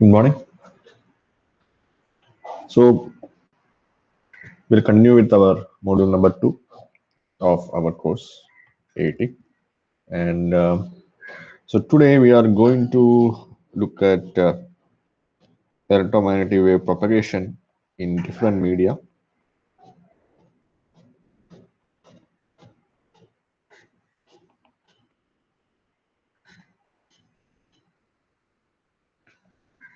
Good morning. So we'll continue with our module number 2 of our course AAT. And so today we are going to look at electromagnetic wave propagation in different media.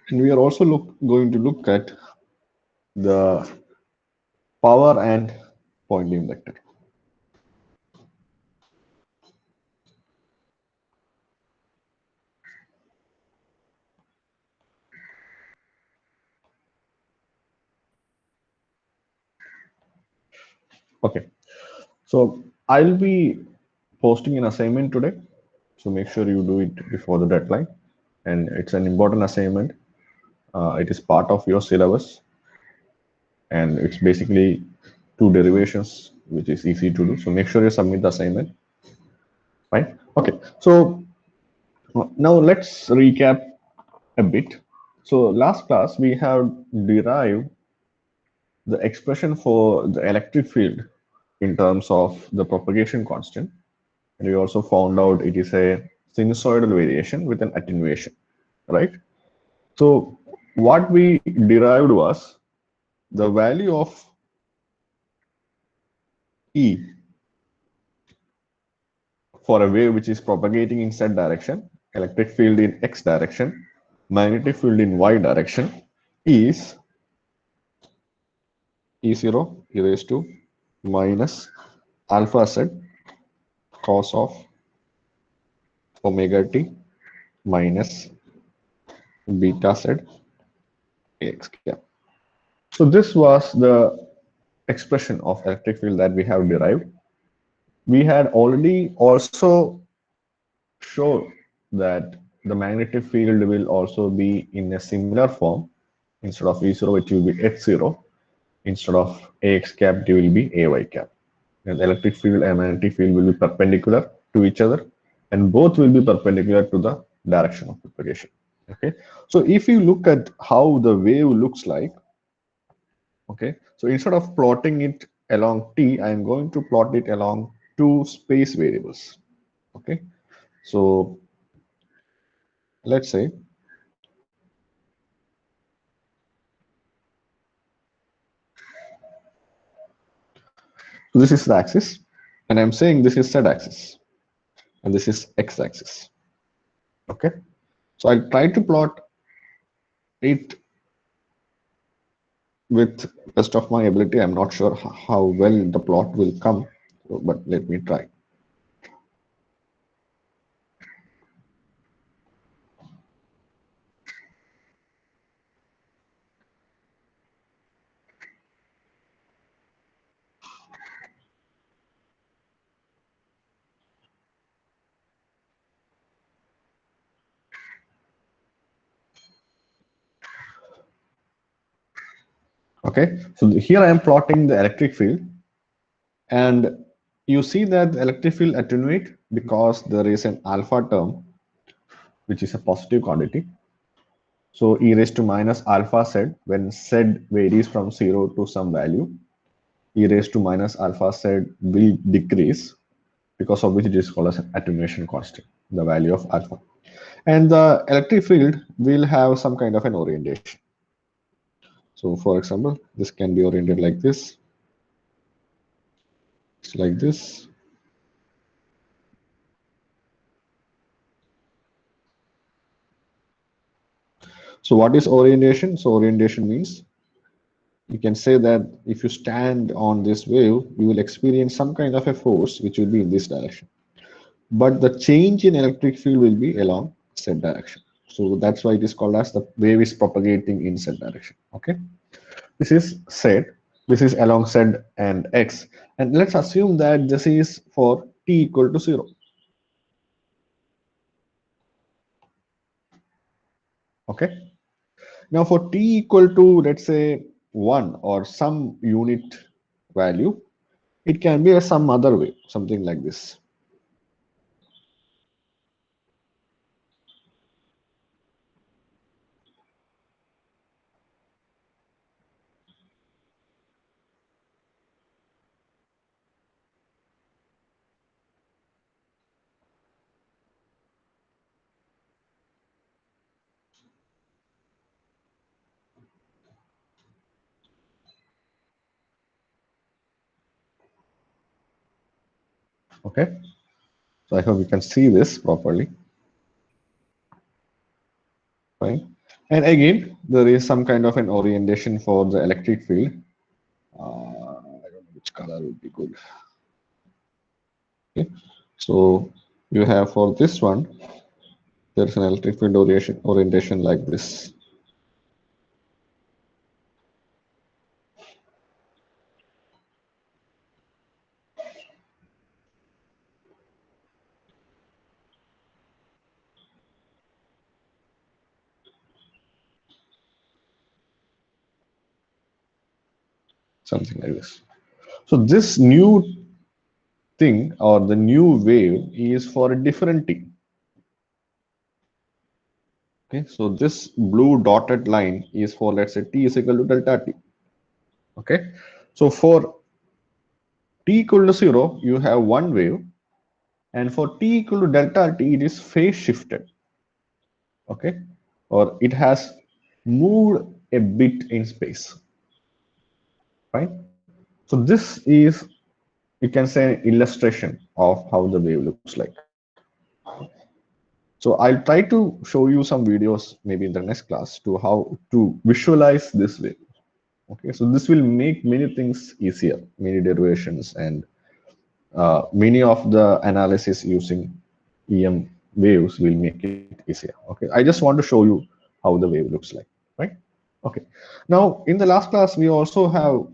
And we are also going to look at the power and Poynting vector. Okay, so I'll be posting an assignment today. So make sure you do it before the deadline. And it's an important assignment. It is part of your syllabus. And it's basically 2 derivations, which is easy to do. So make sure you submit the assignment. Right? Okay. So now let's recap a bit. So last class we have derived the expression for the electric field in terms of the propagation constant. And we also found out it is a sinusoidal variation with an attenuation, right? So what we derived was the value of E for a wave which is propagating in Z direction, electric field in X direction, magnetic field in Y direction is E0 e raised to minus alpha Z cos of omega t minus beta Z AX cap. So this was the expression of electric field that we have derived. We had already also shown that the magnetic field will also be in a similar form. Instead of E0, it will be H0. Instead of AX cap, it will be AY cap. And electric field and magnetic field will be perpendicular to each other, and both will be perpendicular to the direction of propagation. Okay, so if you look at how the wave looks like, okay, so instead of plotting it along t, I am going to plot it along 2 space variables. Okay, so let's say this is the axis, and I'm saying this is Z axis, and this is X axis. Okay, so I'll try to plot it with best of my ability. I'm not sure how well the plot will come, but let me try. Okay, so here I am plotting the electric field, and you see that the electric field attenuate because there is an alpha term, which is a positive quantity. So e raised to minus alpha Z, when Z varies from 0 to some value, e raised to minus alpha Z will decrease, because of which it is called as an attenuation constant, the value of alpha. And the electric field will have some kind of an orientation. So for example, this can be oriented like this. It's like this. So what is orientation? So orientation means you can say that if you stand on this wave, you will experience some kind of a force which will be in this direction. But the change in electric field will be along Z direction. So that's why it is called as the wave is propagating in Z direction. Okay. This is Z. This is along Z and X. And let's assume that this is for t equal to 0. Okay. Now for t equal to, let's say, 1 or some unit value, it can be some other way, something like this. Okay, so I hope you can see this properly. Fine. And again, there is some kind of an orientation for the electric field. I don't know which color would be good. Okay. So you have for this one, there's an electric field orientation like this. Something like this. So this new thing or the new wave is for a different thing. Okay, so this blue dotted line is for, let's say, t is equal to delta t. Okay, so for t equal to 0, you have one wave, and for t equal to delta t, it is phase shifted. Okay, or it has moved a bit in space. Right. So this is, you can say, an illustration of how the wave looks like. So I'll try to show you some videos maybe in the next class to how to visualize this wave. Okay, so this will make many things easier, many derivations, and many of the analysis using EM waves will make it easier. Okay, I just want to show you how the wave looks like, right? Okay. Now, in the last class, we also have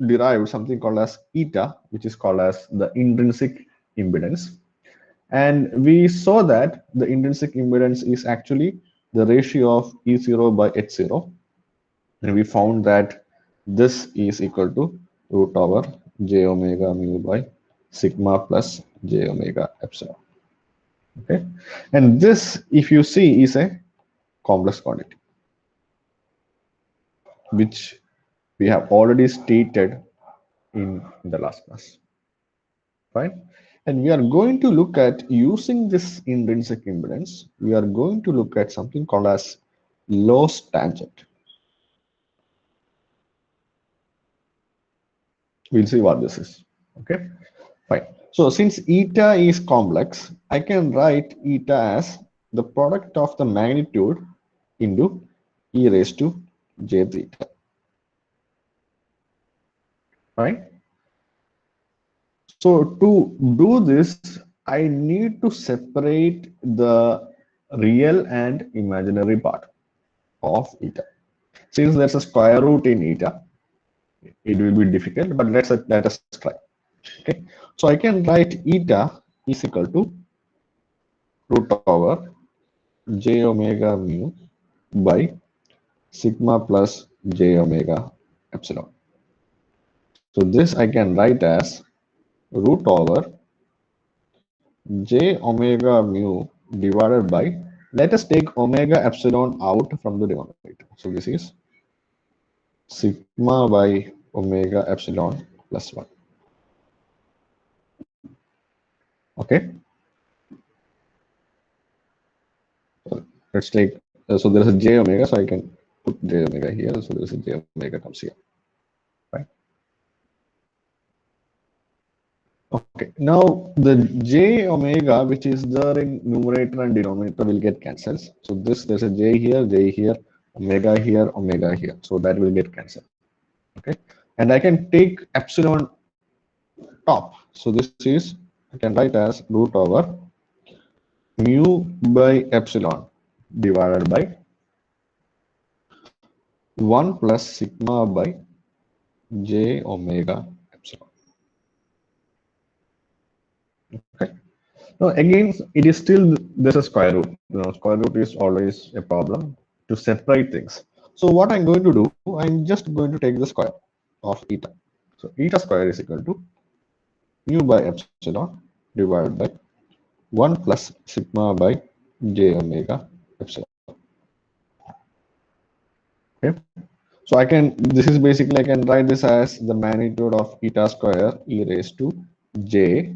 derived something called as eta, which is called as the intrinsic impedance. And we saw that the intrinsic impedance is actually the ratio of E0 by H0. And we found that this is equal to root over j omega mu by sigma plus j omega epsilon. Okay. And this, if you see, is a complex quantity, which we have already stated in the last class. Fine. And we are going to look at using this intrinsic impedance, we are going to look at something called as loss tangent. We'll see what this is. Okay. Fine. So since eta is complex, I can write eta as the product of the magnitude into e raised to j theta. Right. So to do this, I need to separate the real and imaginary part of eta. Since there's a square root in eta, it will be difficult, but let us try. Okay, so I can write eta is equal to root over j omega mu by sigma plus j omega epsilon. So this I can write as root over j omega mu divided by, let us take omega epsilon out from the denominator. So this is sigma by omega epsilon plus 1. Okay. So let's take, so there is a j omega, so I can put j omega here. So there is a j omega comes here. Right. Okay. Now the j omega, which is there in numerator and denominator, will get cancelled. So this, there's a j here, omega here. So that will get cancelled. Okay. And I can take epsilon top. So this is, I can write as root over mu by epsilon divided by 1 plus sigma by j omega epsilon. Okay. Now again, it is still, there's a square root. Square root is always a problem to separate things. So what I'm going to do, I'm just going to take the square of eta. So eta square is equal to mu by epsilon divided by 1 plus sigma by j omega epsilon. Okay. So I can, this is basically, I can write this as the magnitude of eta square e raised to j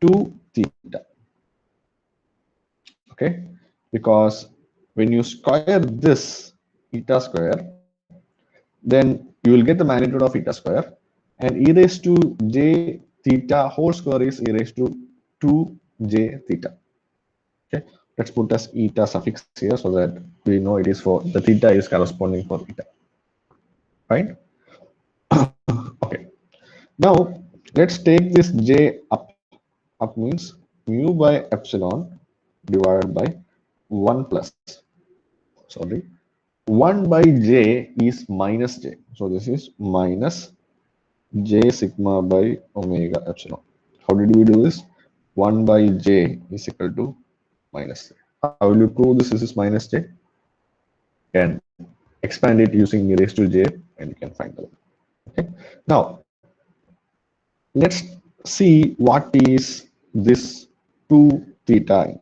2 theta. Okay, because when you square this eta square, then you will get the magnitude of eta square, and e raised to j theta whole square is e raised to 2j theta. Okay, let's put as eta suffix here so that we know it is for the theta is corresponding for theta. Fine. Okay. Now let's take this j up. Up means mu by epsilon divided by 1 plus. Sorry, 1 by j is minus j. So this is minus j sigma by omega epsilon. How did we do this? 1 by j is equal to minus j. How will you prove this is minus j? Can expand it using e raised to j and you can find the value. Okay. Now let's see what is this 2 theta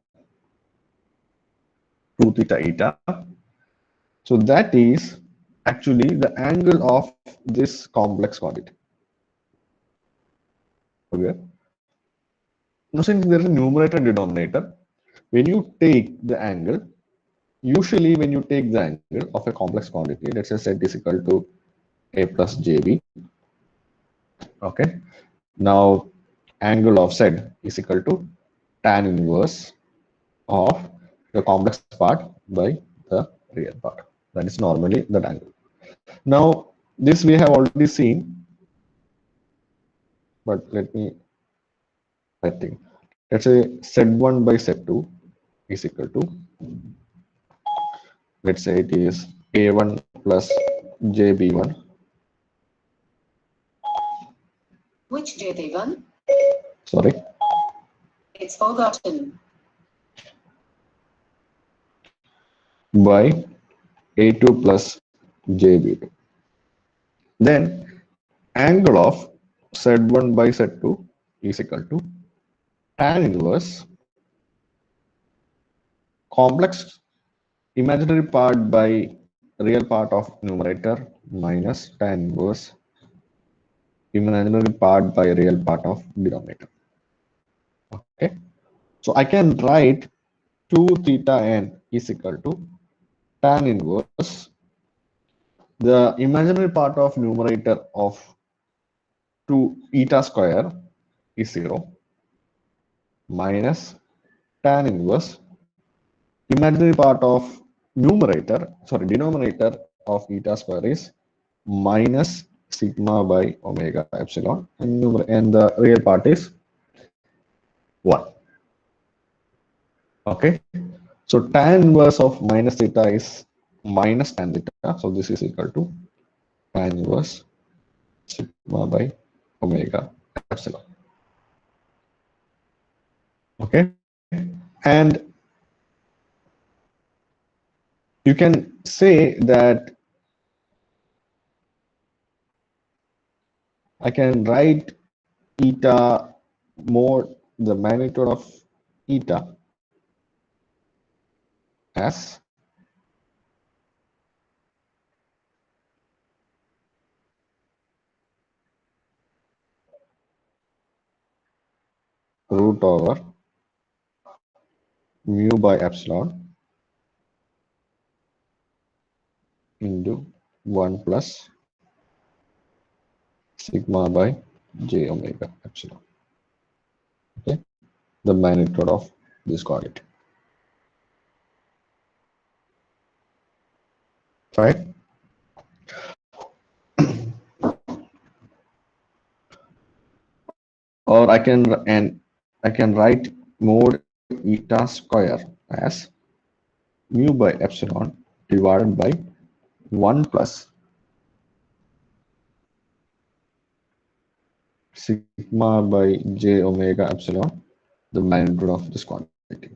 2 theta eta. So that is actually the angle of this complex quantity. Okay. Now since there is a numerator and denominator, when you take the angle, usually when you take the angle of a complex quantity, let's say z is equal to a plus jb. Okay. Now angle of z is equal to tan inverse of the complex part by the real part. That is normally that angle. Now this we have already seen, but let me I think let's say z1 by z2 is equal to, let's say it is a1 plus jb1. Which jb1? Sorry. It's forgotten. By a2 plus jb2. Then angle of z1 by z2 is equal to tan inverse complex imaginary part by real part of numerator minus tan inverse imaginary part by real part of denominator. Okay, so I can write 2 theta n is equal to tan inverse the imaginary part of numerator of 2 eta square is 0 minus tan inverse imaginary part of denominator of eta square is minus sigma by omega epsilon, and the real part is 1. Okay, so tan inverse of minus theta is minus tan theta, so this is equal to tan inverse sigma by omega epsilon. Okay, and you can say that I can write eta more the magnitude of eta as root over mu by epsilon into 1 plus sigma by j omega epsilon. Okay, the magnitude of this quantity. Right? Or I can write mod eta square as mu by epsilon divided by 1 plus sigma by j omega epsilon, the magnitude of this quantity.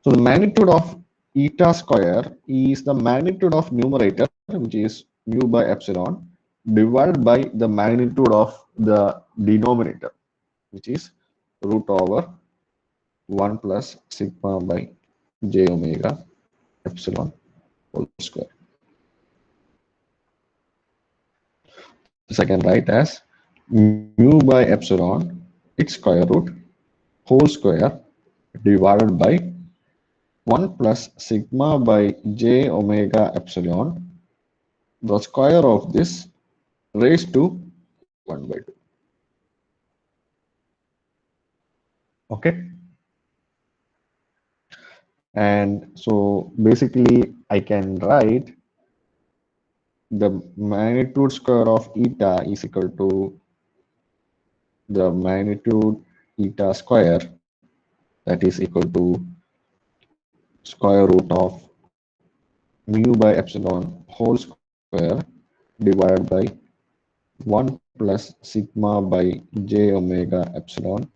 So the magnitude of eta square is the magnitude of numerator, which is mu by epsilon, divided by the magnitude of the denominator, which is root over 1 plus sigma by j omega epsilon whole square. This I can write as mu by epsilon, its square root, whole square divided by 1 plus sigma by j omega epsilon, the square of this raised to 1 by 2. Okay. And so basically I can write the magnitude square of eta is equal to the magnitude eta square, that is equal to square root of mu by epsilon whole square divided by 1 plus sigma by j omega epsilon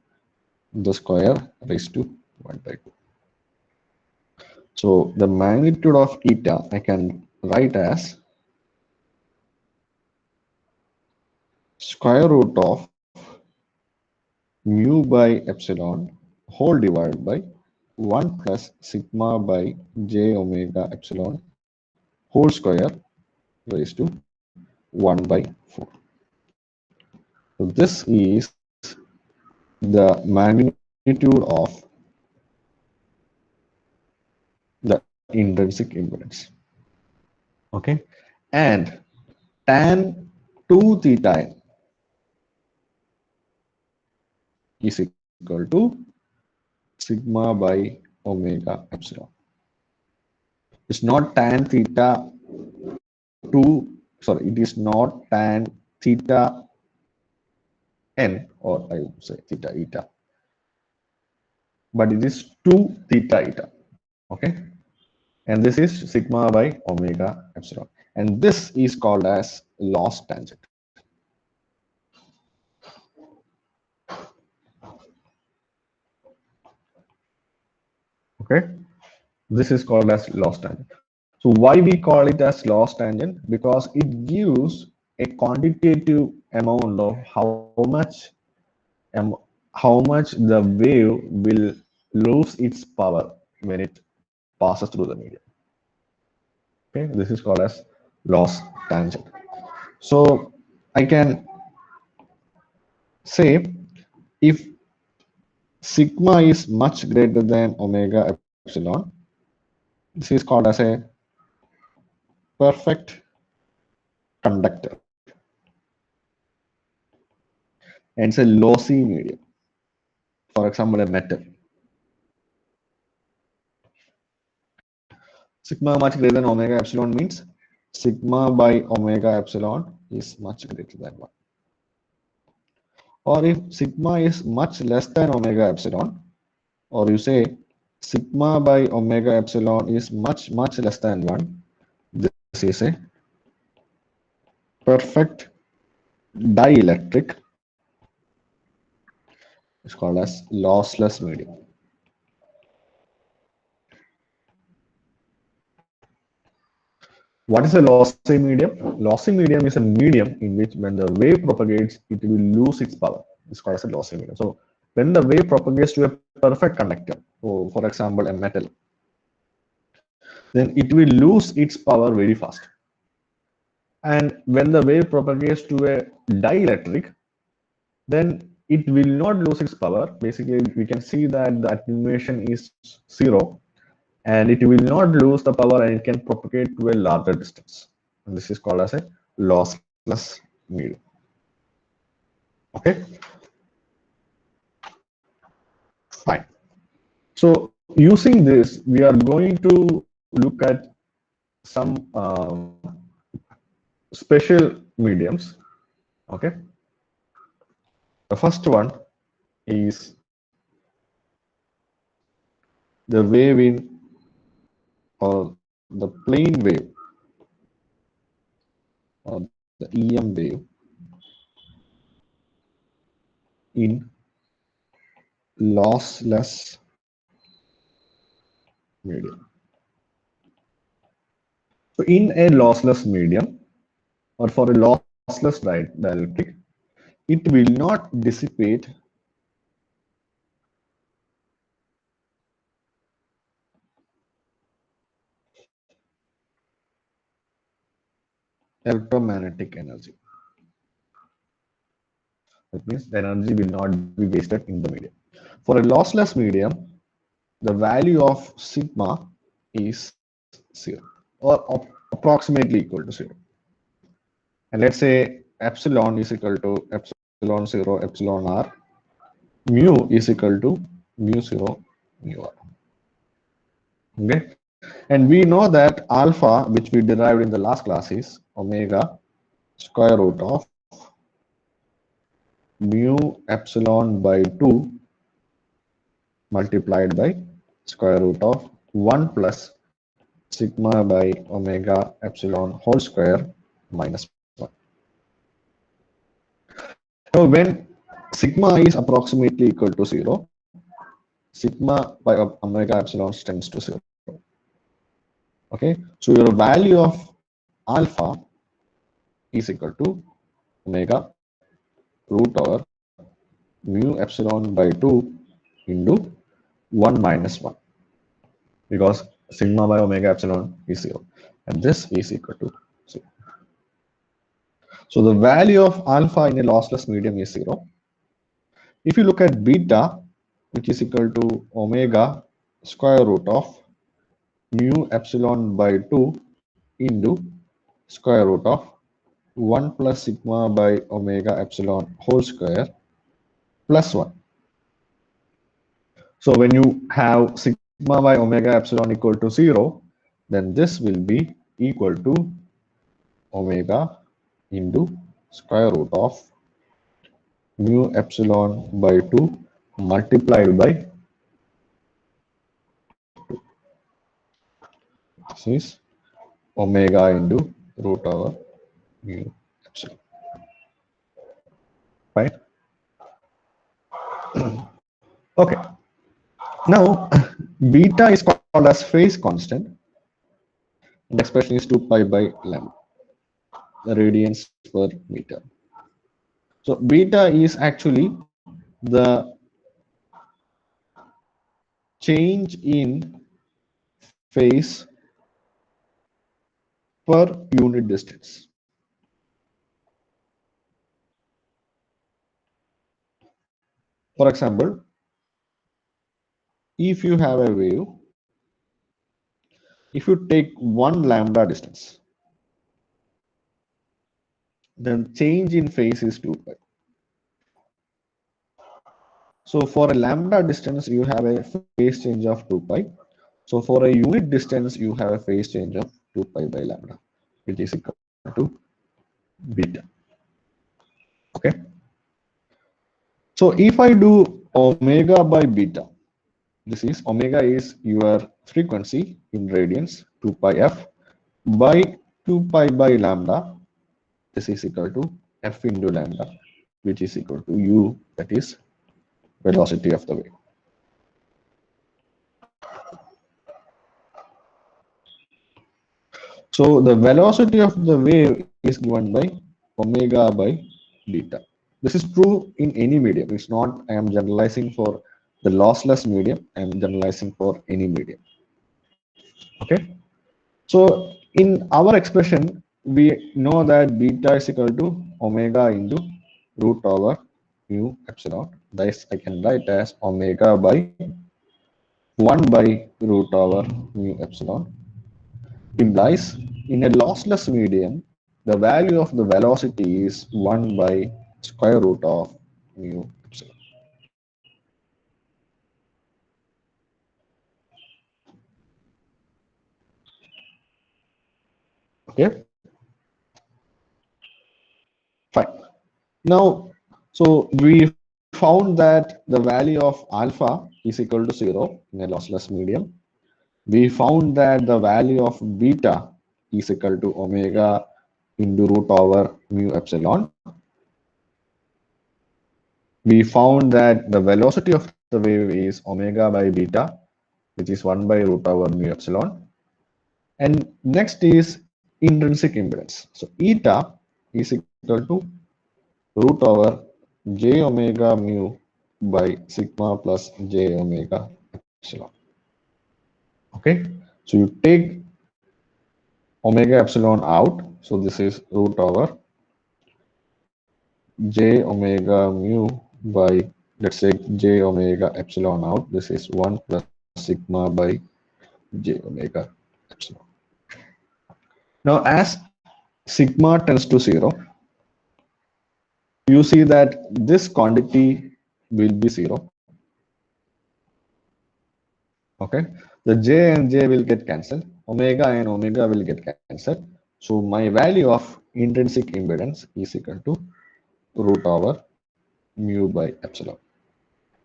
the square raised to 1 by 2. So the magnitude of eta I can write as square root of mu by epsilon whole divided by 1 plus sigma by j omega epsilon whole square raised to 1 by 4. So this is the magnitude of the intrinsic impedance. Okay, and tan 2 theta n is equal to sigma by omega epsilon. It's not tan theta 2, sorry, it is not tan theta n, or I would say theta eta, but it is 2 theta eta. Okay, and this is sigma by omega epsilon, and this is called as loss tangent. Okay, this is called as loss tangent. So why we call it as loss tangent? Because it gives a quantitative amount of how much the wave will lose its power when it passes through the medium. Okay, this is called as loss tangent. So I can say if sigma is much greater than omega epsilon, this is called as a perfect conductor, and it's a lossy medium. For example, a metal. Sigma much greater than omega epsilon means sigma by omega epsilon is much greater than 1. Or if sigma is much less than omega epsilon, or you say sigma by omega epsilon is much less than 1, this is a perfect dielectric. It's called as lossless medium. What is a lossy medium? Lossy medium is a medium in which when the wave propagates, it will lose its power. It's called as a lossy medium. So when the wave propagates to a perfect conductor, so for example, a metal, then it will lose its power very fast. And when the wave propagates to a dielectric, then it will not lose its power. Basically, we can see that the attenuation is 0, and it will not lose the power, and it can propagate to a larger distance. And this is called as a lossless medium. Okay, fine. So using this, we are going to look at some special mediums. Okay, the first one is the wave in, or the plane wave, or the EM wave in lossless medium. So in a lossless medium, or for a lossless dielectric, it will not dissipate electromagnetic energy. That means the energy will not be wasted in the medium. For a lossless medium, the value of sigma is 0, or approximately equal to 0. And let's say epsilon is equal to epsilon 0, epsilon r. Mu is equal to mu 0 mu r. Okay, and we know that alpha, which we derived in the last class, is omega square root of mu epsilon by 2 multiplied by square root of 1 plus sigma by omega epsilon whole square minus 1. Now, when sigma is approximately equal to 0, sigma by omega epsilon tends to 0. Okay, so your value of alpha is equal to omega root over mu epsilon by 2 into 1 minus 1, because sigma by omega epsilon is 0, and this is equal to 0. So the value of alpha in a lossless medium is 0. If you look at beta, which is equal to omega square root of mu epsilon by 2 into square root of 1 plus sigma by omega epsilon whole square plus 1. So when you have sigma by omega epsilon equal to 0, then this will be equal to omega into square root of mu epsilon by 2 multiplied by 2. This is omega into root over mu epsilon. Right? Okay. Now, beta is called as phase constant, and the expression is 2 pi by lambda, the radians per meter. So beta is actually the change in phase per unit distance. For example, if you have a wave, if you take 1 lambda distance, then change in phase is 2 pi. So for a lambda distance, you have a phase change of 2 pi. So for a unit distance, you have a phase change of 2 pi by lambda, which is equal to beta. Okay. So if I do omega by beta, this is omega is your frequency in radians 2 pi f by 2 pi by lambda. This is equal to f into lambda, which is equal to u, that is velocity of the wave. So the velocity of the wave is given by omega by beta. This is true in any medium. It's not I am generalizing for the lossless medium. I am generalizing for any medium. Okay. So in our expression, we know that beta is equal to omega into root over mu epsilon. Thus, I can write as omega by 1 by root over mu epsilon implies in a lossless medium, the value of the velocity is 1 by square root of mu epsilon. Okay, fine. Now, so we found that the value of alpha is equal to 0 in a lossless medium. We found that the value of beta is equal to omega into root over mu epsilon. We found that the velocity of the wave is omega by beta, which is 1 by root over mu epsilon. And next is intrinsic impedance. So eta is equal to root over j omega mu by sigma plus j omega epsilon. Okay, so you take omega epsilon out. So this is root over j omega mu by, let's take j omega epsilon out. This is 1 plus sigma by j omega epsilon. Now as sigma tends to 0, you see that this quantity will be 0. Okay, the j and j will get cancelled, omega and omega will get cancelled. So my value of intrinsic impedance is equal to root over mu by epsilon.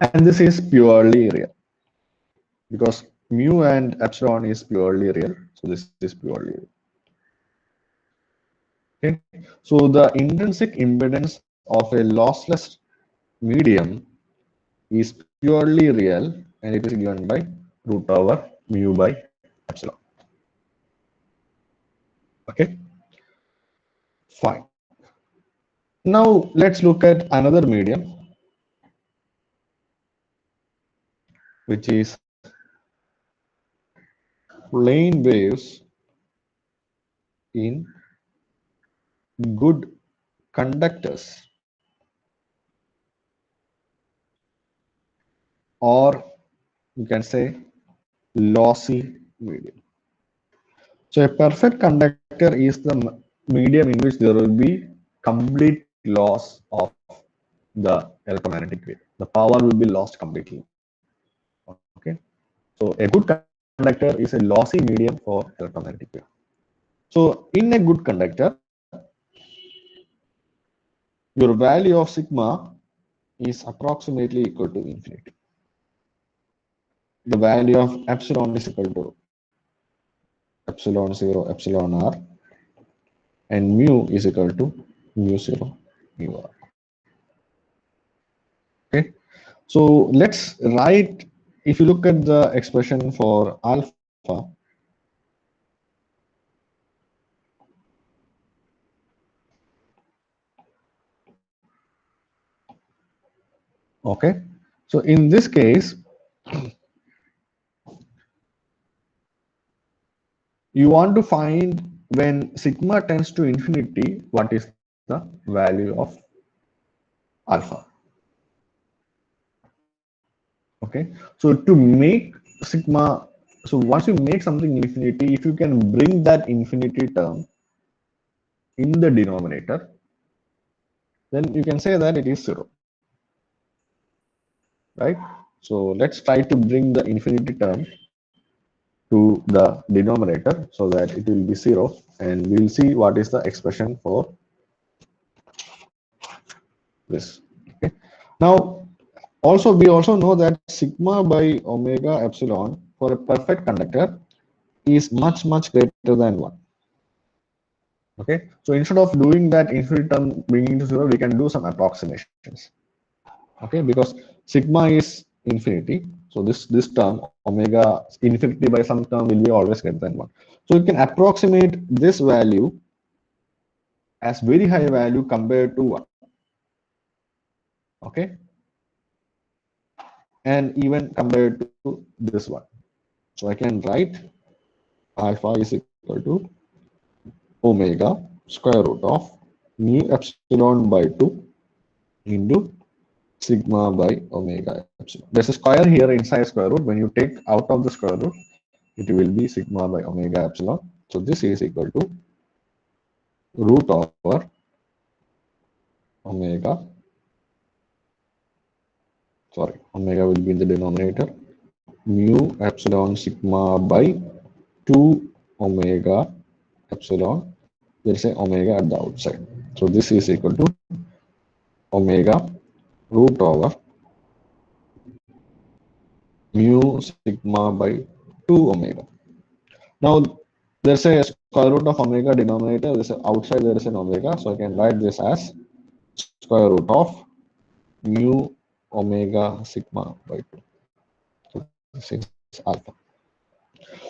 And this is purely real because mu and epsilon is purely real. So this is purely real. Okay, so the intrinsic impedance of a lossless medium is purely real and it is given by root over mu by epsilon. Okay, fine. Now let's look at another medium, which is plane waves in good conductors, or you can say lossy medium. So a perfect conductor is the medium in which there will be complete loss of the electromagnetic wave. The power will be lost completely. Okay. So a good conductor is a lossy medium for electromagnetic wave. So in a good conductor, your value of sigma is approximately equal to infinity. The value of epsilon is equal to epsilon 0, epsilon r, and mu is equal to mu 0, mu r. Okay, so let's write, if you look at the expression for alpha, okay, so in this case, you want to find when sigma tends to infinity, what is the value of alpha. Okay, so to make sigma, so once you make something infinity, if you can bring that infinity term in the denominator, then you can say that it is zero, right? So let's try to bring the infinity term to the denominator so that it will be zero, and we'll see what is the expression for this. Okay, now also we also know that sigma by omega epsilon for a perfect conductor is much greater than 1. Okay, so instead of doing that infinity term bringing to 0, we can do some approximations. Okay, because sigma is infinity, so this term omega infinity by some term will be always greater than 1. So you can approximate this value as very high value compared to 1. Okay, and even compared to this one. So I can write alpha is equal to omega square root of mu epsilon by 2 into sigma by omega epsilon. There's a square here inside square root. When you take out of the square root, it will be sigma by omega epsilon. So this is equal to root over omega, sorry, omega will be in the denominator, mu epsilon sigma by 2 omega epsilon. There is a omega at the outside. So this is equal to omega root over mu sigma by 2 omega. Now there's a square root of omega denominator. There's a, outside there is an omega. So I can write this as square root of mu omega sigma by 2. So this is alpha.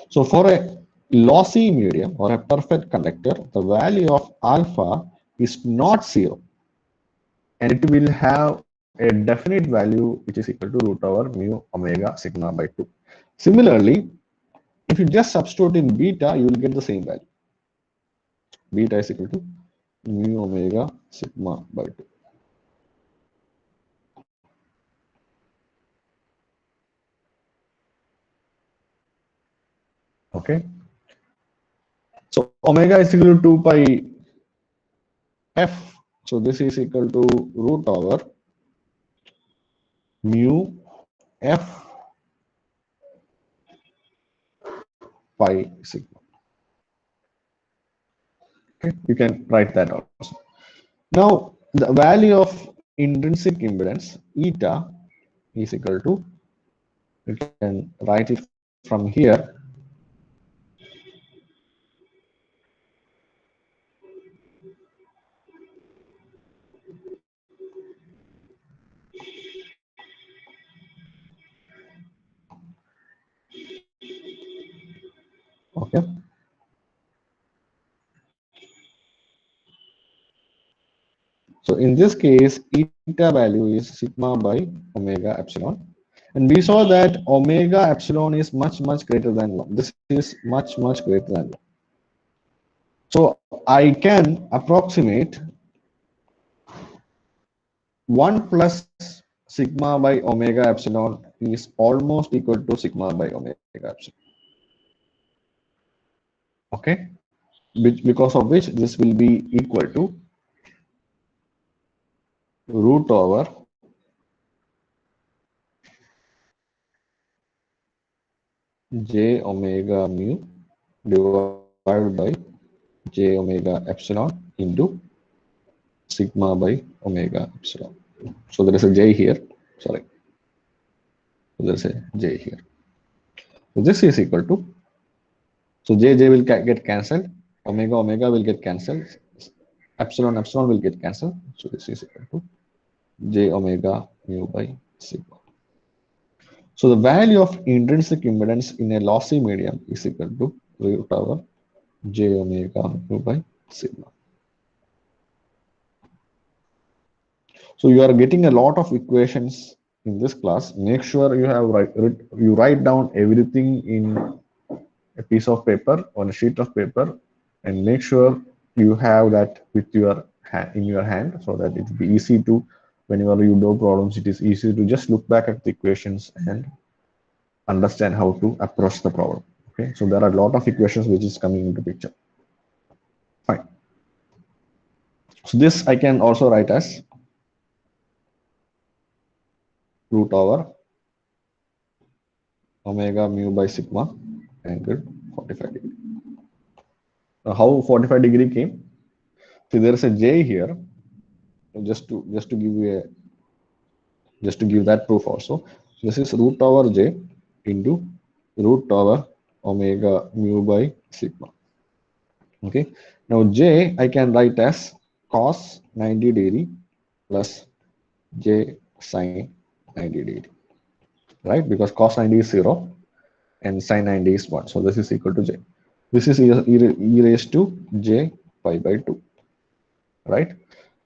So for a lossy medium or a perfect conductor, the value of alpha is not zero, and it will have a definite value which is equal to root over mu omega sigma by 2. Similarly, if you just substitute in beta, you will get the same value. Beta is equal to mu omega sigma by 2. Okay. So omega is equal to 2 pi f. So this is equal to root over mu f pi sigma. Okay, you can write that also. Now, the value of intrinsic impedance eta is equal to, you can write it from here, okay. So in this case, eta value is sigma by omega epsilon. And we saw that omega epsilon is much greater than 1. This is much greater than 1. So I can approximate 1 plus sigma by omega epsilon is almost equal to sigma by omega epsilon. Okay, because of which this will be equal to root over j omega mu divided by j omega epsilon into sigma by omega epsilon. So there is a j here, sorry. So there is a j here. So this is equal to, so j will get cancelled, omega will get cancelled, epsilon will get cancelled. So this is equal to j omega mu by sigma. So the value of intrinsic impedance in a lossy medium is equal to root over j omega mu by sigma. So you are getting a lot of equations in this class. Make sure you have you write down everything in a piece of paper, on a sheet of paper, and make sure you have that with your in your hand, so that it will be easy to, whenever you do problems, it is easy to just look back at the equations and understand how to approach the problem. Okay, so there are a lot of equations which is coming into picture. Fine. So this I can also write as root over omega mu by sigma angle 45 degree. Now how 45 degree came? See, there is a j here. Just to give you a, just to give that proof also. This is root over j into root over omega mu by sigma. Okay. Now j I can write as cos 90 degree plus j sine 90 degree. Right? Because cos 90 is 0 and sine 90 is 1. So this is equal to j. This is e raised to j pi by 2. Right?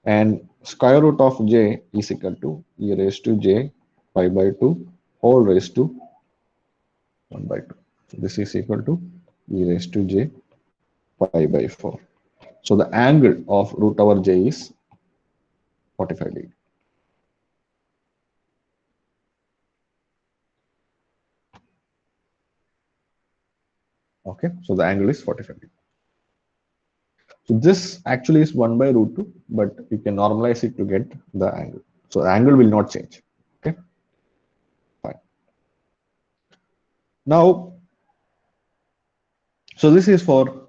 And square root of j is equal to e raised to j pi by 2 whole raised to 1 by 2. So this is equal to e raised to j pi by 4. So the angle of root over j is 45 degree. Okay, so the angle is 45 degree. So this actually is 1 by root 2, but you can normalize it to get the angle. So the angle will not change. Okay, fine. Now, so this is for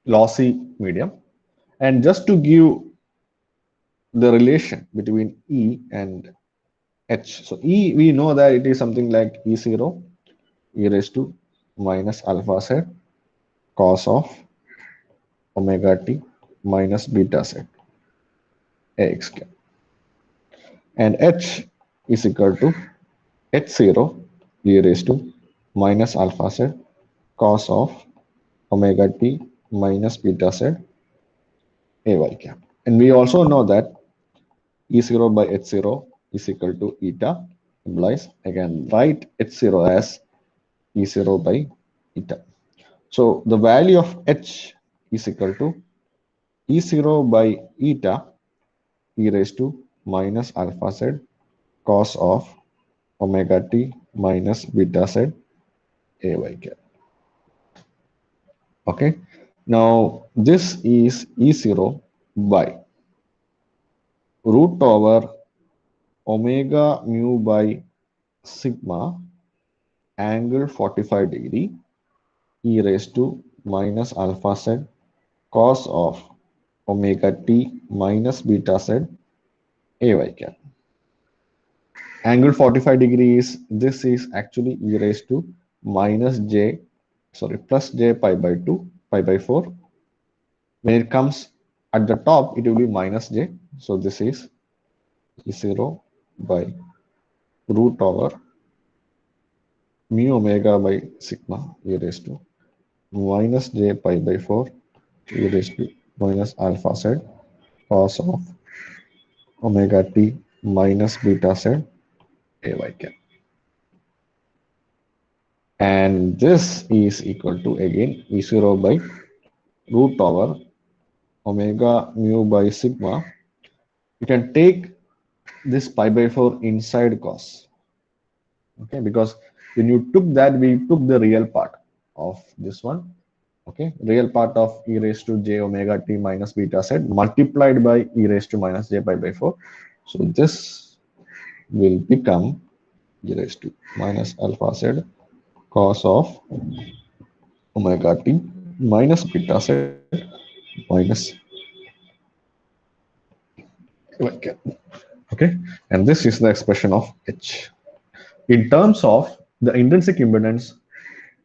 lossy medium. And just to give the relation between E and H. So E, we know that it is something like E0 e raised to minus alpha z cos of omega t minus beta z ax cap. And H is equal to H0 e raised to minus alpha z cos of omega t minus beta z ay cap. And we also know that E0 by H0 is equal to eta, implies I can write H0 as E0 by eta. So the value of H is equal to E0 by eta e raised to minus alpha z cos of omega t minus beta z ay cap. Okay, now this is E0 by root over omega mu by sigma angle 45 degree e raised to minus alpha z cos of omega t minus beta z ay cap. Angle 45 degrees, this is actually e raised to minus j, sorry, plus j pi by 2, pi by 4. When it comes at the top, it will be minus j. So this is E0 by root over mu omega by sigma e raised to minus j pi by 4 e raised to minus alpha z cos of omega t minus beta z ay cap. And this is equal to again E0 by root over omega mu by sigma. You can take this pi by 4 inside cos. Okay, because when you took that, we took the real part of this one. Okay, real part of e raised to j omega t minus beta z multiplied by e raised to minus j pi by 4. So this will become e raised to minus alpha z cos of omega t minus beta z minus okay, and this is the expression of h. In terms of the intrinsic impedance,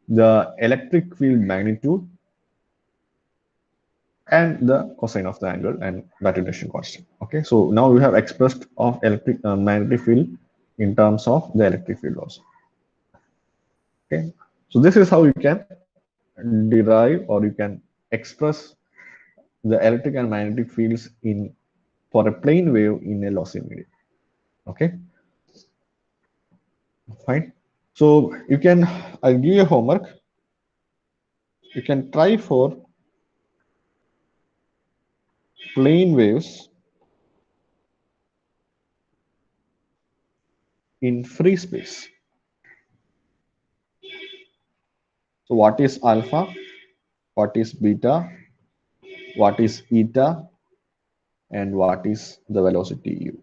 the electric field magnitude, and the cosine of the angle and attenuation constant. Okay, so now we have expressed of electric magnetic field in terms of the electric field also. Okay, so this is how you can derive or you can express the electric and magnetic fields in for a plane wave in a lossy medium. Okay, fine. So you can, I'll give you a homework. You can try for plane waves in free space. So what is alpha? What is beta? What is eta? And what is the velocity u?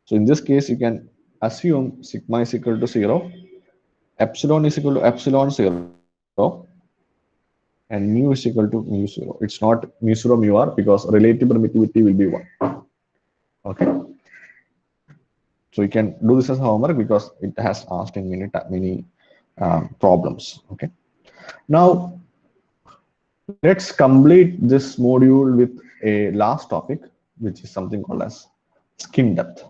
So in this case, you can assume sigma is equal to 0, epsilon is equal to epsilon 0, and mu is equal to mu 0. It's not mu 0 mu r because relative permittivity will be 1. Okay. So you can do this as homework because it has asked in many problems. Okay. Now let's complete this module with a last topic, which is something called as skin depth.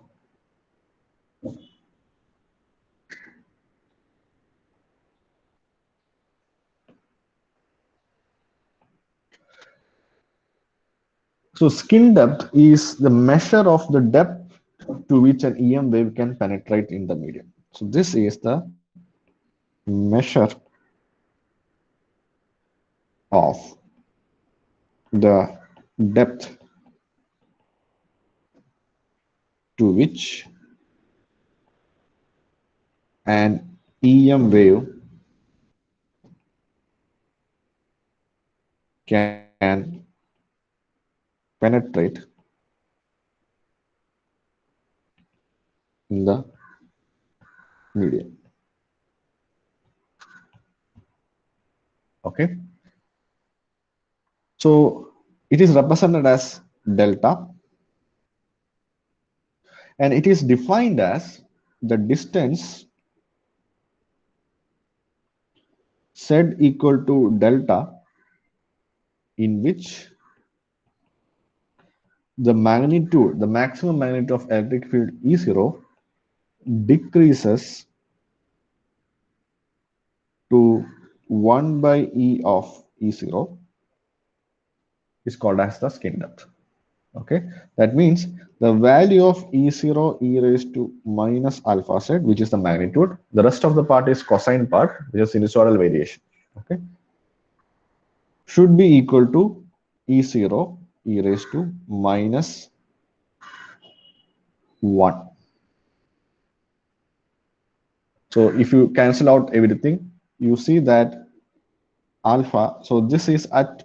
So skin depth is the measure of the depth to which an EM wave can penetrate in the medium. So this is the measure of the depth to which an EM wave can penetrate in the medium. Okay. So it is represented as delta, and it is defined as the distance z equal to delta in which the magnitude, the maximum magnitude of electric field E0 decreases to 1 by E of E0 is called as the skin depth. Okay, that means the value of E0 e raised to minus alpha z, which is the magnitude. The rest of the part is cosine part, which is sinusoidal variation. Okay, should be equal to E0 e raised to minus 1. So if you cancel out everything, you see that alpha, so this is at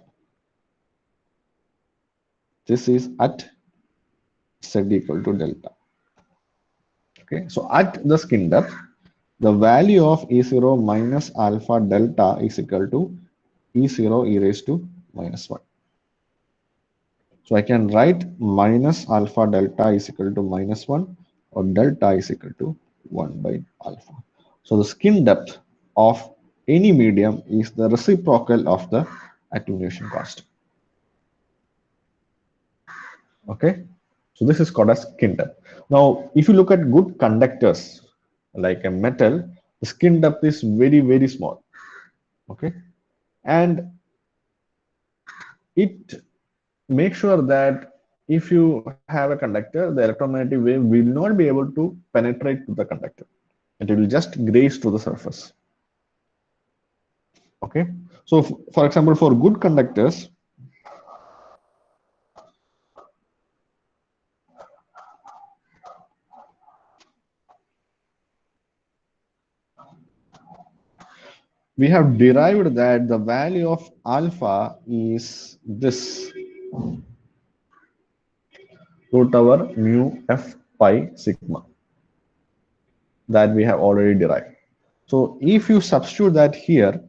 z equal to delta. Okay, so at the skin depth, the value of E0 minus alpha delta is equal to E0 e raised to minus 1. So I can write minus alpha delta is equal to minus 1 or delta is equal to 1 by alpha. So the skin depth of any medium is the reciprocal of the attenuation constant. Okay, so this is called as skin depth. Now, if you look at good conductors like a metal, the skin depth is very, very small. Okay, and it makes sure that if you have a conductor, the electromagnetic wave will not be able to penetrate to the conductor. It will just graze to the surface. Okay, so for example, for good conductors, we have derived that the value of alpha is this root over mu f pi sigma that we have already derived. So if you substitute that here,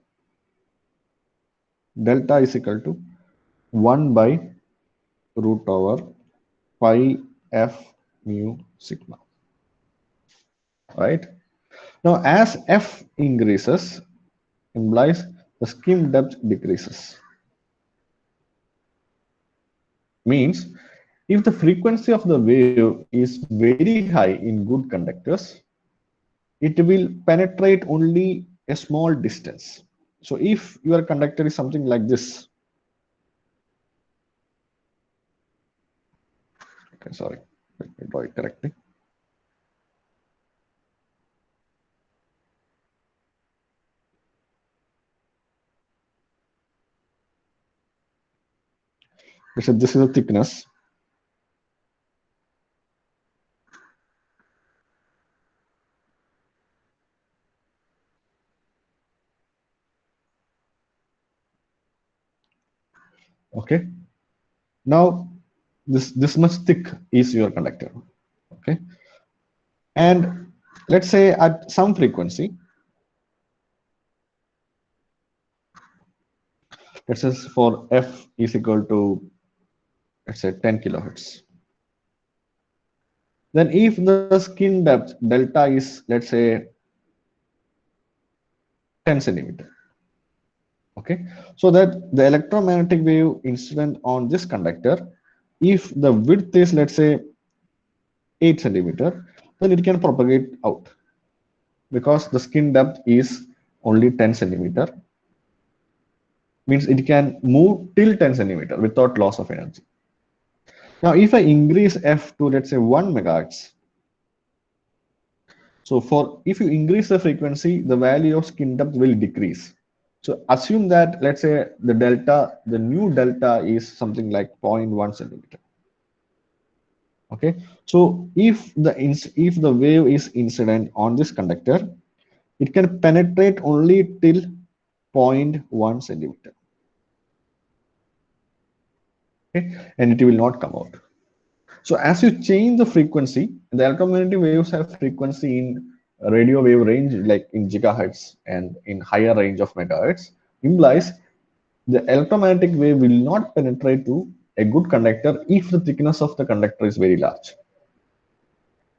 delta is equal to 1 by root over pi f mu sigma, right? Now, as f increases, implies the skin depth decreases. Means, if the frequency of the wave is very high in good conductors, it will penetrate only a small distance. So if your conductor is something like this, okay, sorry, let me draw it correctly. Let's say this is a thickness. Okay. Now this much thick is your conductor. Okay. And let's say at some frequency, let's say for f is equal to, let's say, 10 kilohertz. Then if the skin depth delta is, let's say, 10 centimeter, okay, so that the electromagnetic wave incident on this conductor, if the width is, let's say, 8 centimeter, then it can propagate out because the skin depth is only 10 centimeter, means it can move till 10 centimeter without loss of energy. Now, if I increase f to, let's say, 1 megahertz, so for if you increase the frequency, the value of skin depth will decrease. So assume that, let's say, the delta, the new delta is something like 0.1 centimeter. Okay, so if the wave is incident on this conductor, it can penetrate only till zero point 0.1 centimeter. Okay, and it will not come out. So as you change the frequency, the electromagnetic waves have frequency in radio wave range like in gigahertz and in higher range of megahertz, implies the electromagnetic wave will not penetrate to a good conductor if the thickness of the conductor is very large.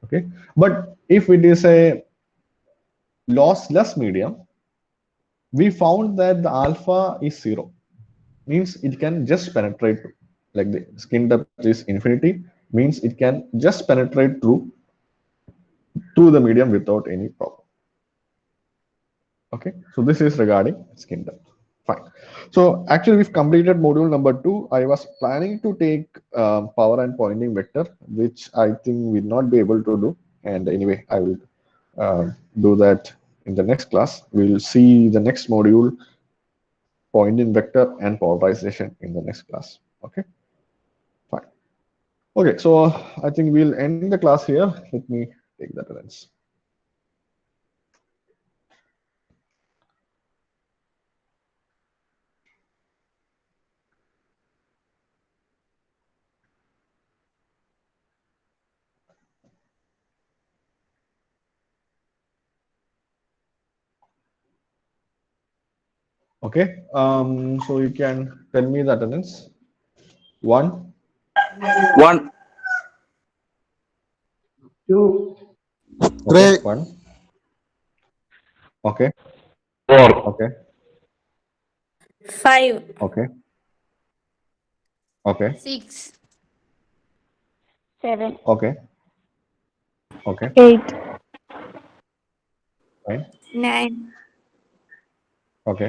Okay, but if it is a lossless medium, we found that the alpha is 0, means it can just penetrate, like the skin depth is infinity, means it can just penetrate through the medium without any problem. Okay, so this is regarding skin depth. Fine. So actually we've completed module number 2. I was planning to take power and Poynting vector, which I think we'll not be able to do. And anyway, I will do that in the next class. We'll see the next module, Poynting vector and polarization, in the next class. Okay, fine. Okay, so I think we'll end the class here. Let me take that attendance. Okay. So you can tell me the attendance. One. One, two, Okay. three, One. Okay. four, Okay. 5, Okay. Okay. 6, 7, Okay. Okay. 8, Fine. 9, Okay.